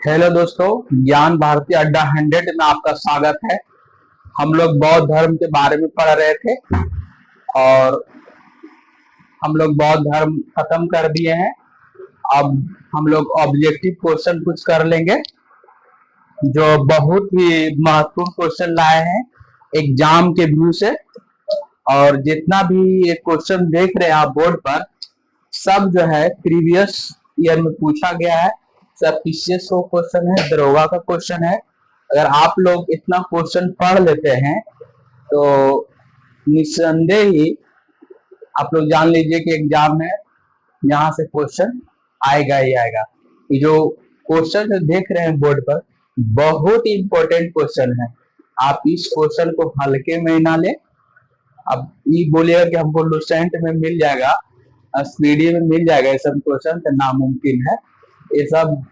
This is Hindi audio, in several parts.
हेलो दोस्तों, ज्ञान भारती अड्डा 100 में आपका स्वागत है। हम लोग बौद्ध धर्म के बारे में पढ़ रहे थे और हम लोग बौद्ध धर्म खत्म कर दिए हैं। अब हम लोग ऑब्जेक्टिव क्वेश्चन कुछ कर लेंगे जो बहुत ही महत्वपूर्ण क्वेश्चन लाए हैं एग्जाम के व्यू से। और जितना भी ये क्वेश्चन देख रहे हैं आप बोर्ड पर, सब जो है प्रीवियस ईयर में पूछा गया है। सब पीसीएस का क्वेश्चन है, दरोगा का क्वेश्चन है। अगर आप लोग इतना क्वेश्चन पढ़ लेते हैं तो निस्संदेह ही आप लोग जान लीजिए कि एग्जाम है, यहाँ से क्वेश्चन आएगा ही आएगा। ये जो क्वेश्चन जो देख रहे हैं बोर्ड पर, बहुत ही इंपॉर्टेंट क्वेश्चन है। आप इस क्वेश्चन को हल्के में ना ले। अब ये बोलिएगा कि हमको लुसेंट में मिल जाएगा, स्पीडी में मिल जाएगा, ये सब क्वेश्चन तो नामुमकिन है। ये सब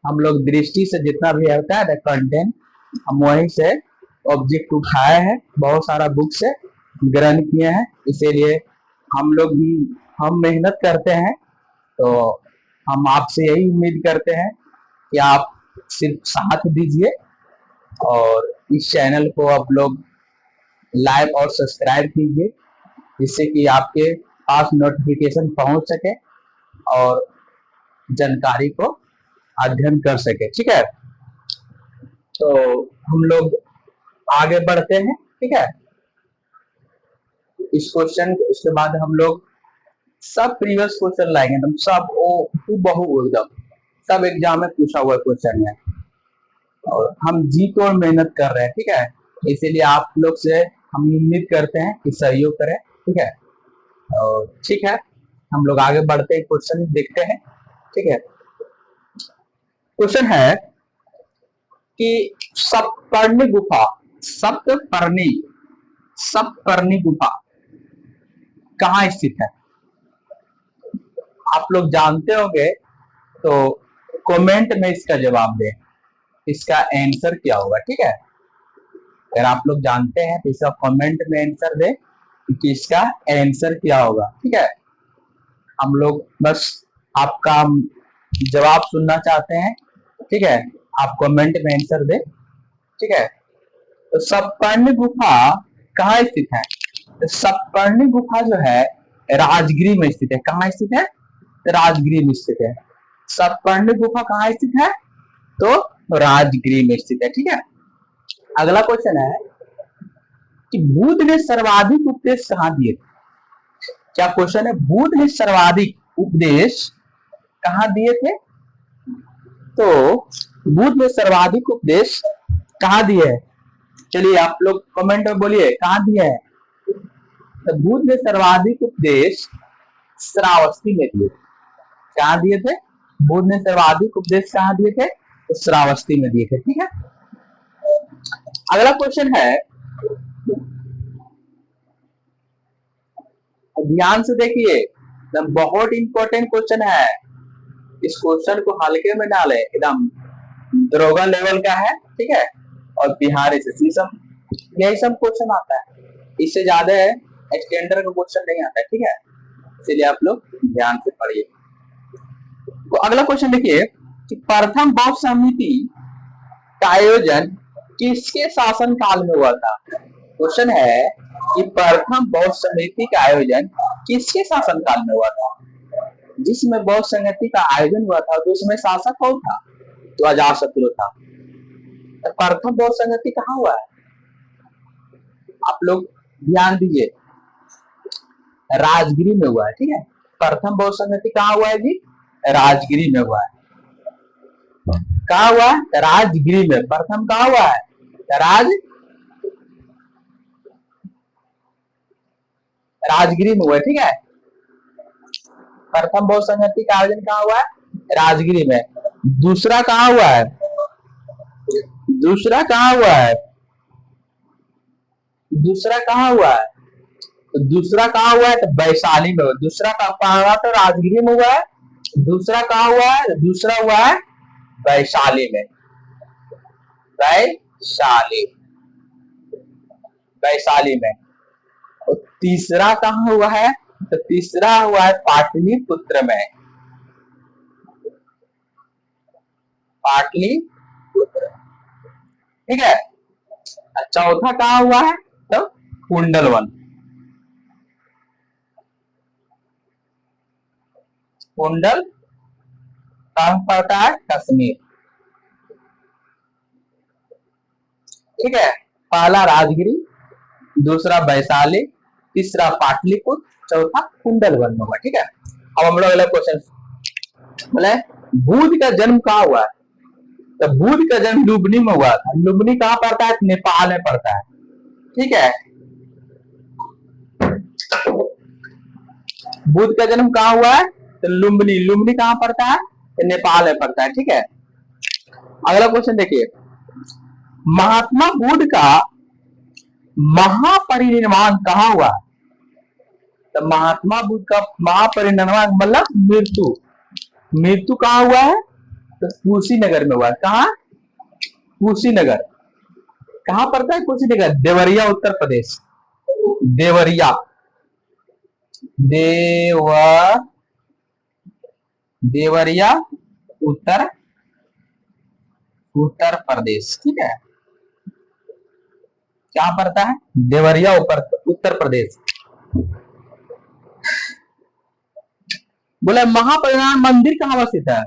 हम लोग दृष्टि से जितना भी होता है ना कंटेंट, हम वहीं से ऑब्जेक्ट उठाए हैं, बहुत सारा बुक से ग्रहण किए हैं। इसीलिए हम लोग भी हम मेहनत करते हैं, तो हम आपसे यही उम्मीद करते हैं कि आप सिर्फ साथ दीजिए और इस चैनल को आप लोग लाइक और सब्सक्राइब कीजिए, जिससे कि आपके पास नोटिफिकेशन पहुंच सके और जानकारी को अध्ययन कर सके। ठीक है, तो हम लोग आगे बढ़ते हैं। ठीक है, इस क्वेश्चन इसके बाद हम लोग सब प्रीवियस क्वेश्चन लाएंगे, एकदम सब ओ बहु एकदम सब एग्जाम में पूछा हुआ क्वेश्चन है और हम जी तोड़ मेहनत कर रहे हैं। ठीक है, इसीलिए आप लोग से हम उम्मीद करते हैं कि सहयोग करें। ठीक है, और ठीक है, हम लोग आगे बढ़ते हैं, क्वेश्चन देखते हैं। ठीक है, क्वेश्चन है कि सप्तपर्णी गुफा, सप्तपर्णी सप्तपर्णी गुफा कहाँ स्थित है? आप लोग जानते होंगे तो कमेंट में इसका जवाब दें, इसका आंसर क्या होगा। ठीक है, अगर आप लोग जानते हैं तो इसका कमेंट में आंसर दें कि इसका आंसर क्या होगा। ठीक है, हम लोग बस आपका जवाब सुनना चाहते हैं। ठीक है, आप कमेंट में आंसर दें। ठीक है, तो सप्तपर्णी गुफा कहाँ स्थित है? तो सप्तपर्णी गुफा जो है राजगिरी में स्थित है। कहाँ स्थित है? राजगिरी में स्थित है। सप्तपर्णी गुफा कहाँ स्थित है? तो राजगिरी में स्थित है। ठीक है, अगला क्वेश्चन है कि बुद्ध ने सर्वाधिक उपदेश कहाँ दिए थे? क्या क्वेश्चन है? बुद्ध ने सर्वाधिक उपदेश कहाँ दिए थे? तो बुद्ध ने सर्वाधिक उपदेश कहाँ दिए है? चलिए आप लोग कमेंट में बोलिए कहाँ दिए है। तो बुद्ध ने सर्वाधिक उपदेश श्रावस्ती में दिए थे। कहाँ दिए थे? बुद्ध ने सर्वाधिक उपदेश कहाँ दिए थे? तो श्रावस्ती में दिए थे। ठीक है, अगला क्वेश्चन है, ध्यान से देखिए, बहुत इंपॉर्टेंट क्वेश्चन है। इस क्वेश्चन को हल्के में डाले, एकदम दरोगा लेवल का है। ठीक है, और बिहार एसएससी सब यही सब क्वेश्चन आता है, इससे ज्यादा है स्टैंडर्ड का क्वेश्चन नहीं आता है। ठीक है, इसलिए आप लोग ध्यान से पढ़िए। तो अगला क्वेश्चन देखिए कि प्रथम बौद्ध समिति का आयोजन किसके शासन काल में हुआ था? क्वेश्चन है कि प्रथम बौद्ध समिति का आयोजन किसके शासन काल में हुआ था? जिसमें बौद्ध समिति का आयोजन हुआ था तो उसमें शासक कौन था? तो अजातशत्रु था। तो प्रथम बौद्ध समिति कहाँ हुआ है? आप लोग ध्यान दीजिए, राजगिरी में हुआ है। ठीक है, प्रथम बौद्ध समिति कहाँ हुआ है जी? राजगिरी में हुआ है। कहाँ हुआ है? राजगिरी में। प्रथम कहाँ हुआ है? राजगिरी में हुआ है। ठीक है, प्रथम बौद्ध समिति का आयोजन कहाँ हुआ है? राजगिरी में। दूसरा कहाँ हुआ है? दूसरा कहाँ हुआ है? दूसरा कहाँ हुआ है? तो दूसरा कहाँ हुआ है? तो वैशाली में हुआ। दूसरा कहाँ हुआ? तो राजगिरी में हुआ है। दूसरा कहाँ हुआ है? दूसरा हुआ है वैशाली में। वैशाली वैशाली में। और तीसरा कहाँ हुआ है? तो तीसरा हुआ है पाटलिपुत्र में। पाटलिपुत्र। ठीक है, चौथा कहाँ हुआ है? तो कुंडलवन। कुंडल कहाँ पड़ता है? कश्मीर। ठीक है, पहला राजगिरी, दूसरा वैशाली, तीसरा पाटलिपुत्र, चौथा कुंडलवन होगा। ठीक है, अब हम लोग अगला क्वेश्चन बोले बुद्ध का जन्म कहाँ हुआ है? तो बुद्ध का जन्म लुम्बिनी में हुआ था। लुम्बिनी कहाँ पड़ता है? नेपाल में पड़ता है। ठीक है, बुद्ध का जन्म कहाँ हुआ है? तो लुम्बिनी। लुम्बिनी कहाँ पड़ता है? तो नेपाल में पड़ता है। ठीक है, अगला क्वेश्चन देखिए, महात्मा बुद्ध का महापरिनिर्वाण कहाँ हुआ? तो महात्मा बुद्ध का महापरिनिर्वाण मतलब मृत्यु। मृत्यु कहाँ हुआ है? तो कुशीनगर में हुआ है। कहाँ? कुशीनगर। कहाँ पड़ता है कुशीनगर? देवरिया, उत्तर प्रदेश। देवरिया, देवरिया उत्तर प्रदेश। ठीक है, क्या पड़ता है? देवरिया उत्तर प्रदेश। बोले महापरिनिर्वाण मंदिर कहाँ अवस्थित है?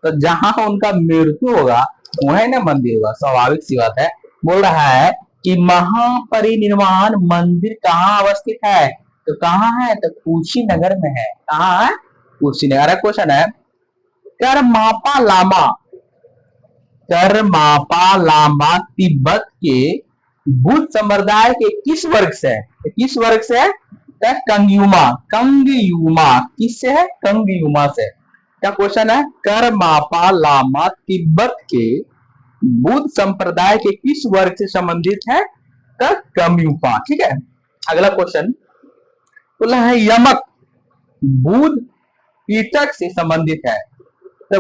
तो जहां उनका मृत्यु होगा वहीं ना मंदिर होगा, स्वाभाविक सी बात है। बोल रहा है कि महापरिनिर्वाण मंदिर कहाँ अवस्थित है? तो कहाँ है? तो कुशीनगर में है। कहाँ है? कुशीनगर। क्वेश्चन है, करमापा लामा तिब्बत के बुद्ध संप्रदाय के किस वर्ग से है? तो किस वर्ग से है? कंगयुमा। किससे है? कंगयुमा से। क्या क्वेश्चन है? करमापा लामा तिब्बत के बुद्ध संप्रदाय के किस वर्ग से संबंधित है? तो कंगयुमा। ठीक है, अगला क्वेश्चन बोला है यमक बुद्ध पिटक से संबंधित है। तो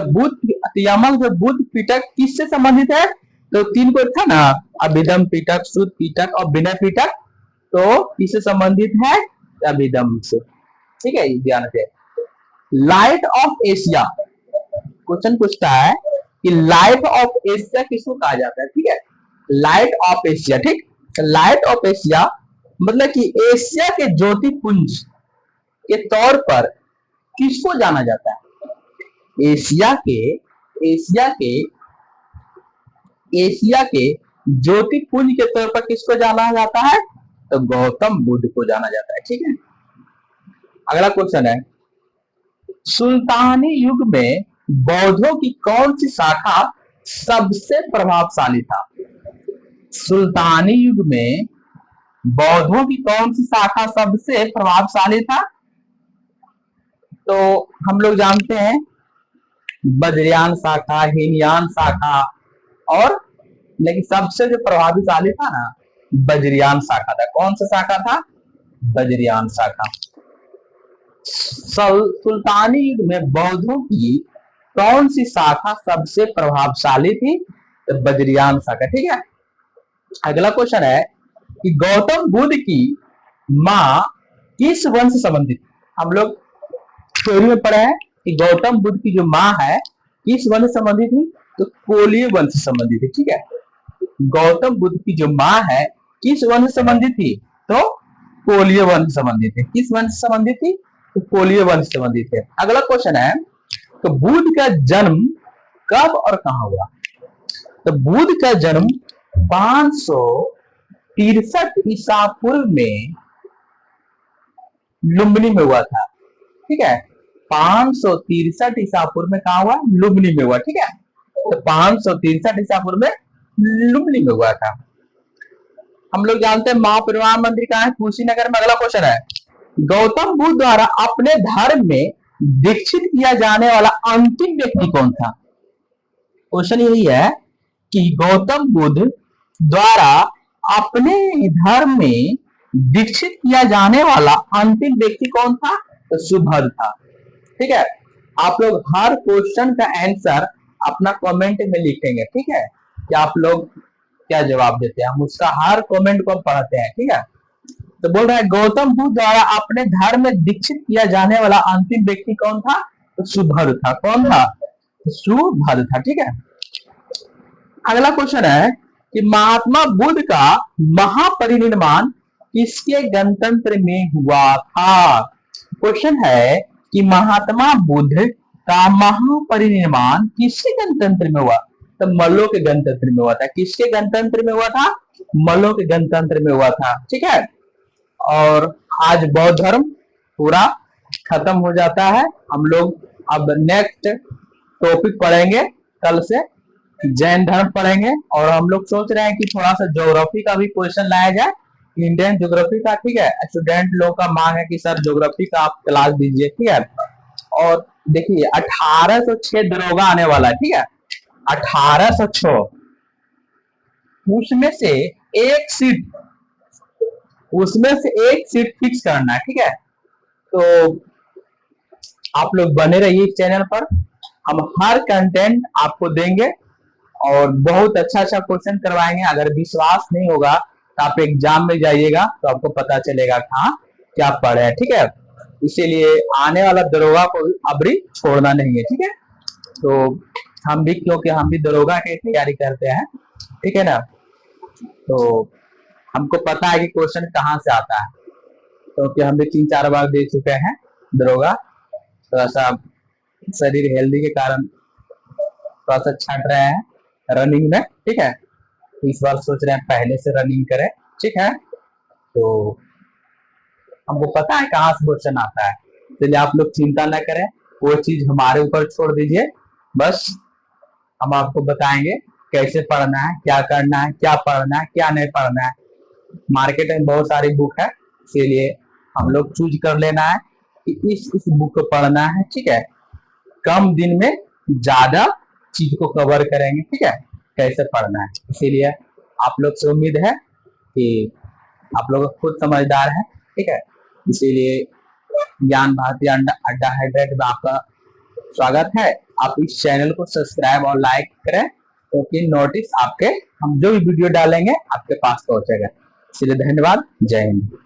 यमक जो बुद्ध पिटक किससे संबंधित है? तो तीन को था ना, अभिधम पिटक, शुद्ध पिटक और विनय पिटक। तो किससे संबंधित है? अभिधम से। ठीक है, ध्यान से। लाइट ऑफ एशिया, क्वेश्चन पूछता है कि लाइट ऑफ एशिया किसको कहा जाता है? ठीक है, लाइट ऑफ एशिया। ठीक, लाइट ऑफ एशिया मतलब कि एशिया के ज्योतिपुंज के तौर पर किसको जाना जाता है? एशिया के ज्योतिपुंज के तौर पर किसको जाना जाता है? तो गौतम बुद्ध को जाना जाता है। ठीक है, अगला क्वेश्चन है, सुल्तानी युग में बौद्धों की कौन सी शाखा सबसे प्रभावशाली था? सुल्तानी युग में बौद्धों की कौन सी शाखा सबसे प्रभावशाली था? तो हम लोग जानते हैं वज्रयान शाखा, हीनयान शाखा, और लेकिन सबसे जो प्रभावशाली था ना, वज्रयान शाखा था। कौन सा शाखा था? वज्रयान शाखा। सुल्तानी युग में बौद्धों की कौन सी शाखा सबसे प्रभावशाली थी? तो वज्रयान शाखा। ठीक है, अगला क्वेश्चन है कि गौतम बुद्ध की माँ किस वंश से संबंधित? हम लोग थ्योरी में पढ़े हैं कि गौतम बुद्ध की जो माँ है किस वंश से संबंधित थी? तो कोलीय वंश से संबंधित है। ठीक है, गौतम बुद्ध की जो माँ है किस वंश से संबंधित थी? तो कोलीय वंश से संबंधित है। किस वंश से संबंधित थी? तो कोलीय वंश से संबंधित है। अगला क्वेश्चन है, तो बुद्ध का जन्म कब और कहाँ हुआ? तो बुद्ध का जन्म 563 ईसा पूर्व में लुम्बिनी में हुआ था। ठीक है, 563 ईसा पूर्व में कहा हुआ? लुम्बिनी में हुआ। ठीक है, तो 563 ईसा पूर्व में लुम्बिनी में हुआ था। हम लोग जानते हैं महापरिनिर्वाण मंदिर कहाँ है? कुशीनगर में। अगला क्वेश्चन है, गौतम बुद्ध द्वारा अपने धर्म में दीक्षित किया जाने वाला अंतिम व्यक्ति कौन था? क्वेश्चन यही है कि गौतम बुद्ध द्वारा अपने धर्म में दीक्षित किया जाने वाला अंतिम व्यक्ति कौन था? तो सुभद्र था। ठीक है, आप लोग हर क्वेश्चन का आंसर अपना कमेंट में लिखेंगे। ठीक है, कि आप लोग क्या जवाब देते हैं, हम उसका हर कमेंट को पढ़ते हैं। ठीक है, तो बोल रहा है गौतम बुद्ध द्वारा अपने धर्म में दीक्षित किया जाने वाला अंतिम व्यक्ति कौन था? तो सुभद्र था। कौन था? सुभद्र था। ठीक है, अगला क्वेश्चन है कि महात्मा बुद्ध का महापरिनिर्वाण किसके गणतंत्र में हुआ था। क्वेश्चन है कि महात्मा बुद्ध का महापरिनिर्वाण किसके गणतंत्र में हुआ। तो मल्लों के गणतंत्र में हुआ था। किसके गणतंत्र में हुआ था? मल्लों के गणतंत्र में हुआ था। ठीक है, और आज बौद्ध धर्म पूरा खत्म हो जाता है। हम लोग अब नेक्स्ट टॉपिक पढ़ेंगे, कल से जैन धर्म पढ़ेंगे। और हम लोग सोच रहे हैं कि थोड़ा सा ज्योग्राफी का भी क्वेश्चन लाया जाए, इंडियन ज्योग्राफी का। ठीक है, स्टूडेंट लोग का मांग है कि सर ज्योग्राफी का आप क्लास दीजिए। ठीक है, और देखिए 1806 दरोगा आने वाला है। ठीक है, 1806, उसमें से एक सीट फिक्स करना है। ठीक है, तो आप लोग बने रहिए इस चैनल पर, हम हर कंटेंट आपको देंगे और बहुत अच्छा अच्छा क्वेश्चन करवाएंगे। अगर विश्वास नहीं होगा तो आप एग्जाम में जाइएगा तो आपको पता चलेगा कहाँ क्या पढ़े है। ठीक है, इसीलिए आने वाला दरोगा को अभी छोड़ना नहीं है। ठीक है, तो हम भी, क्योंकि हम भी दरोगा की तैयारी करते हैं। ठीक है ना, तो हमको पता है कि क्वेश्चन कहाँ से आता है, क्योंकि हम भी 3-4 बार दे चुके हैं दरोगा। थोड़ा सा शरीर हेल्दी के कारण थोड़ा सा छट रहे हैं रनिंग में। ठीक है, इस बार सोच रहे हैं पहले से रनिंग करें। ठीक है, तो हमको पता है कहाँ से क्वेश्चन आता है, इसलिए आप लोग चिंता न करें, वो चीज हमारे ऊपर छोड़ दीजिए। बस हम आपको बताएंगे कैसे पढ़ना है, क्या करना है, क्या पढ़ना है, क्या नहीं पढ़ना है। मार्केट में बहुत सारी बुक है, इसीलिए हम लोग चूज कर लेना है कि इस बुक को पढ़ना है। ठीक है, कम दिन में ज्यादा चीज को कवर करेंगे। ठीक है, कैसे पढ़ना है, इसीलिए आप लोग से उम्मीद है कि आप लोग खुद समझदार हैं। ठीक है, इसीलिए ज्ञान भारती अड्डा हाइड्रेट में आपका स्वागत है। आप इस चैनल को सब्सक्राइब और लाइक करें, क्योंकि नोटिस आपके, हम जो भी वीडियो डालेंगे आपके पास पहुंचेगा। इसलिए धन्यवाद, जय हिंद।